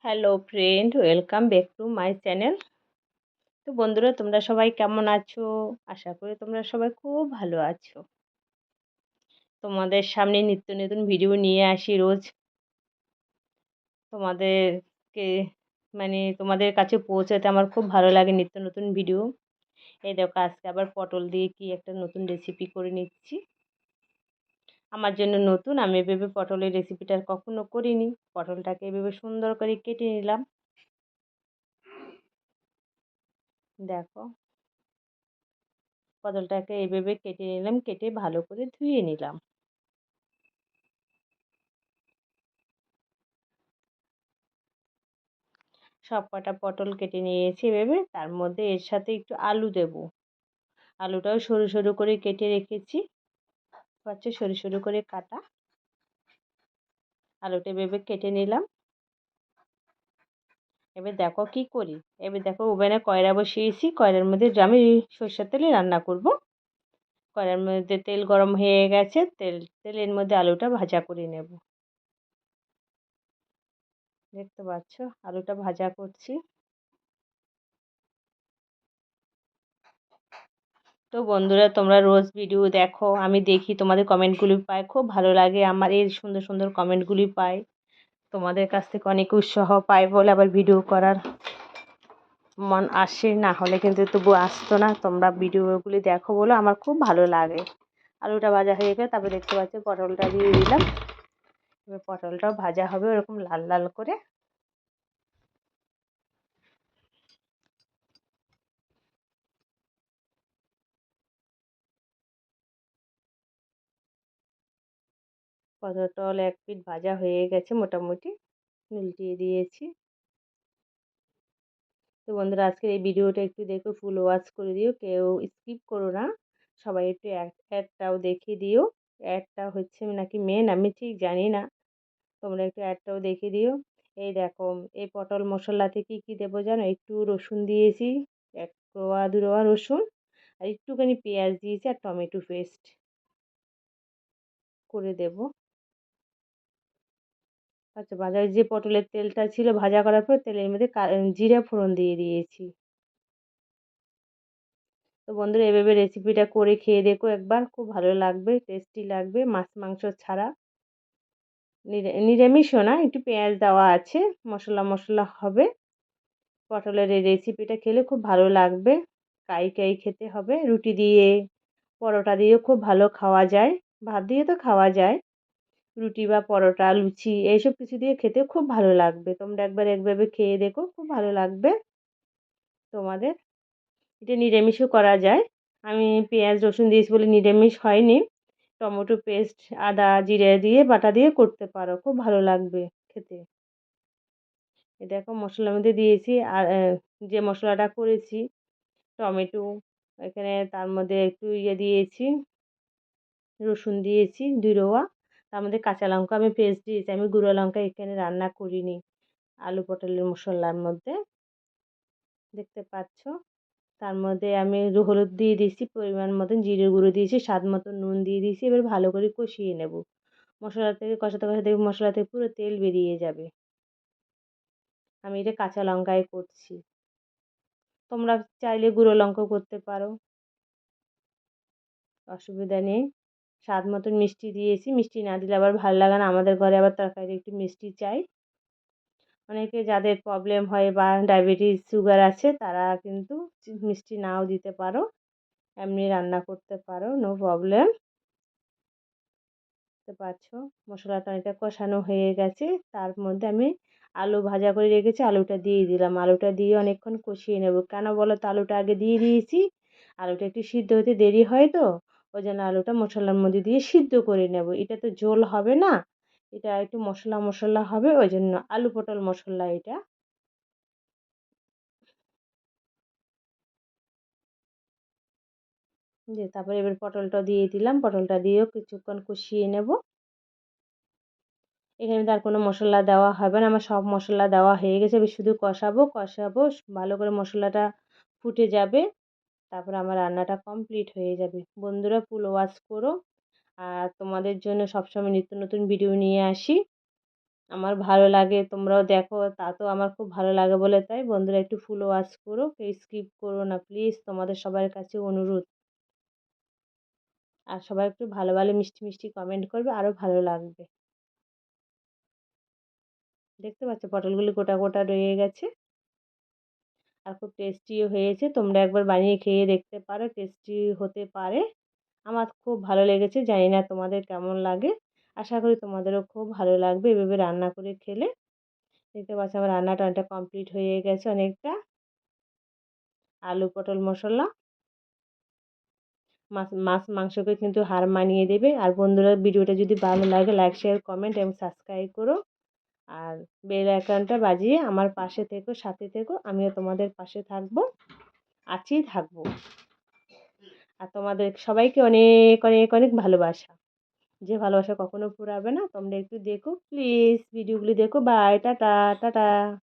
Hello friend, welcome back to my channel. তো বন্ধুরা, তোমরা সবাই কেমন আছো? আশা করি তোমরা সবাই খুব ভালো আছো। তোমাদের সামনে নিত্য নতুন ভিডিও নিয়ে আসি রোজ। তোমাদেরকে তোমাদের কাছে পৌঁছাতে আমার খুব ভালো লাগে নিত্য নতুন ভিডিও। এই দেখো, আজকে আবার পটল দিয়ে কি একটা নতুন রেসিপি করে নিচ্ছি। আমার জন্য নতুন, আমি এভাবে পটলের রেসিপিটা আর কখনো করিনি। পটলটাকে এভাবে সুন্দর করে কেটে নিলাম। দেখো, পটলটাকে এভাবে কেটে নিলাম, কেটে ভালো করে ধুয়ে নিলাম। সব কটা পটল কেটে নিয়েছি এভাবে। তার মধ্যে এর সাথে একটু আলু দেব। আলুটাও সরু সরু করে কেটে রেখেছি, পাচ্ছে সরু সরু করে কাটা। আলুটা এভাবে কেটে নিলাম। এবার দেখো কি করি। এবার দেখো, ওভেনে কয়রা বসিয়েছি। কয়রার মধ্যে আমি সরষের তেলে রান্না করব। কয়রার মধ্যে তেল গরম হয়ে গেছে। তেলের মধ্যে আলুটা ভাজা করে নেব। দেখতে পাচ্ছ, আলুটা ভাজা করছি। তো বন্ধুরা, তোমরা রোজ ভিডিও দেখো, আমি দেখি, তোমাদের কমেন্টগুলি পাই, খুব ভালো লাগে আমার এই সুন্দর সুন্দর কমেন্টগুলি পাই। তোমাদের কাছ থেকে অনেক উৎসাহ পাই বলে আবার ভিডিও করার মন আসে, না হলে কিন্তু তবু আসতো না। তোমরা ভিডিওগুলি দেখো বলে আমার খুব ভালো লাগে। আলুটা ভাজা হয়ে গেলে তারপরে দেখতে পাচ্ছি পটলটা দিয়ে দিলাম। এবার পটলটাও ভাজা হবে ওরকম লাল লাল করে। পটল এক পিঠ ভাজা হয়ে গেছে মোটামুটি, উল্টিয়ে দিয়েছি। তো বন্ধুরা, আজকের এই ভিডিওটা একটু দেখো, ফুল ওয়াচ করে দিও, কেউ স্কিপ করো না। সবাই একটু অ্যাডটাও দেখে দিও। অ্যাডটা হচ্ছে নাকি মেন, আমি ঠিক জানি না। তোমরা একটু অ্যাডটাও দেখে দিও। এই দেখো, এই পটল মশলাতে কি কি দেবো জানো? একটু রসুন দিয়েছি, এক রোয়া দু রোয়া রসুন, আর একটুখানি পেঁয়াজ দিয়েছি, আর টমেটো পেস্ট করে দেব। আচ্ছা, ভাজার যে পটলের তেলটা ছিল, ভাজা করার পর তেলের মধ্যে জিরা ফোড়ন দিয়ে দিয়েছি। তো বন্ধুরা, এভাবে রেসিপিটা করে খেয়ে দেখো একবার, খুব ভালো লাগবে, টেস্টি লাগবে, মাছ মাংস ছাড়া। নিরামিষও না, একটু পেঁয়াজ দেওয়া আছে, মশলা মশলা হবে। পটলের এই রেসিপিটা খেলে খুব ভালো লাগবে। কাই কাই খেতে হবে, রুটি দিয়ে, পরোটা দিয়েও খুব ভালো খাওয়া যায়। ভাত দিয়ে তো খাওয়া যায়। রুটি বা পরোটা, লুচি, এইসব কিছু দিয়ে খেতে খুব ভালো লাগবে। তোমরা একবার একভাবে খেয়ে দেখো, খুব ভালো লাগবে তোমাদের। এটা নিরামিষও করা যায়। আমি পেঁয়াজ রসুন দিয়েছি বলে নিরামিষ হয়নি। টমেটো পেস্ট, আদা জিরে দিয়ে বাটা দিয়ে করতে পারো, খুব ভালো লাগবে খেতে। এ দেখো, মশলার মধ্যে দিয়েছি আর যে মশলাটা করেছি, টমেটো, এখানে তার মধ্যে একটু দিয়েছি, রসুন দিয়েছি 2 রোয়া। তার মধ্যে কাঁচা লঙ্কা আমি পেস্ট দিয়েছি, আমি গুঁড়ো লঙ্কা এখানে রান্না করিনি আলু পটলের মশলার মধ্যে, দেখতে পাচ্ছ। তার মধ্যে আমি হলুদ দিয়ে দিয়েছি, পরিমাণ মতন জিরে গুঁড়ো দিয়েছি, স্বাদ মতো নুন দিয়ে দিয়েছি। এবার ভালো করে কষিয়ে নেব। মশলা থেকে কষাতে কষাতে মশলা থেকে পুরো তেল বেরিয়ে যাবে। আমি এটা কাঁচা লঙ্কায় করছি। তোমরা চাইলে গুঁড়ো লঙ্কাও করতে পারো, অসুবিধা নেই। স্বাদ মতন মিষ্টি দিয়েছি, মিষ্টি না দিলে আবার ভালো লাগে না। আমাদের ঘরে আবার তরকারি একটু মিষ্টি চাই। অনেকে যাদের প্রবলেম হয় বা ডায়াবেটিস সুগার আছে, তারা কিন্তু মিষ্টি নাও দিতে পারো, এমনি রান্না করতে পারো, নো প্রবলেম। দেখতে পাচ্ছ, মশলাটা অনেকটা কষানো হয়ে গেছে। তার মধ্যে আমি আলু ভাজা করে রেখেছি, আলুটা দিয়ে দিলাম। আলুটা দিয়ে অনেকক্ষণ কষিয়ে নেব। কেন বলো তো, আলুটা আগে দিয়ে দিয়েছি, আলুটা একটু সিদ্ধ হতে দেরি হয় তো, ওই জন্য আলুটা মশলার মধ্যে দিয়ে সিদ্ধ করে নেব। এটা তো ঝোল হবে না, এটা একটু মশলা মশলা হবে, ওই জন্য আলু পটল মশলা এটা। দিয়ে তারপরে এবার পটলটা দিয়ে দিলাম, পটলটা দিয়েও কিছুক্ষণ কষিয়ে নেব। এখানে তো আর কোনো মশলা দেওয়া হবে না, আমার সব মশলা দেওয়া হয়ে গেছে। এবার শুধু কষাবো কষাবো, ভালো করে মশলাটা ফুটে যাবে, তারপরে আমার রান্নাটা কমপ্লিট হয়ে যাবে। বন্ধুরা, ফুল ওয়াচ করো। আর তোমাদের জন্য সবসময় নিত্য নতুন ভিডিও নিয়ে আসি। আমার ভালো লাগে, তোমরাও দেখো, তা তো আমার খুব ভালো লাগে বলে তাই। বন্ধুরা একটু ফুল ওয়াচ করো, কেউ স্কিপ করো না প্লিজ, তোমাদের সবার কাছে অনুরোধ। আর সবাই একটু ভালো ভালো মিষ্টি মিষ্টি কমেন্ট করবে, আরও ভালো লাগবে। দেখতে পাচ্ছ পটলগুলি গোটা গোটা রয়ে গেছে আর খুব টেস্টিও হয়েছে। তোমরা একবার বানিয়ে খেয়ে দেখতে পারো, টেস্টি হতে পারে। আমার খুব ভালো লেগেছে, জানি না তোমাদের কেমন লাগে। আশা করি তোমাদেরও খুব ভালো লাগবে এভাবে রান্না করে খেলে। দেখতে পাচ্ছ আমার রান্নাটা অনেকটা কমপ্লিট হয়ে গেছে অনেকটা। আলু পটল মশলা মাছ মাছ মাংসকে কিন্তু হার মানিয়ে দেবে। আর বন্ধুরা ভিডিওটা যদি ভালো লাগে লাইক শেয়ার কমেন্ট এবং সাবস্ক্রাইব করো। আর বেল আইকনটা বাজিয়ে আমার পাশে থেকো, সাথে থেকো, আমিও তোমাদের পাশে থাকবো, আছি থাকবো। আর তোমাদের সবাইকে অনেক অনেক অনেক ভালোবাসা, যে ভালোবাসা কখনো ফুরাবে না। তোমরা একটু দেখো প্লিজ, ভিডিওগুলি দেখো। Bye, tata tata.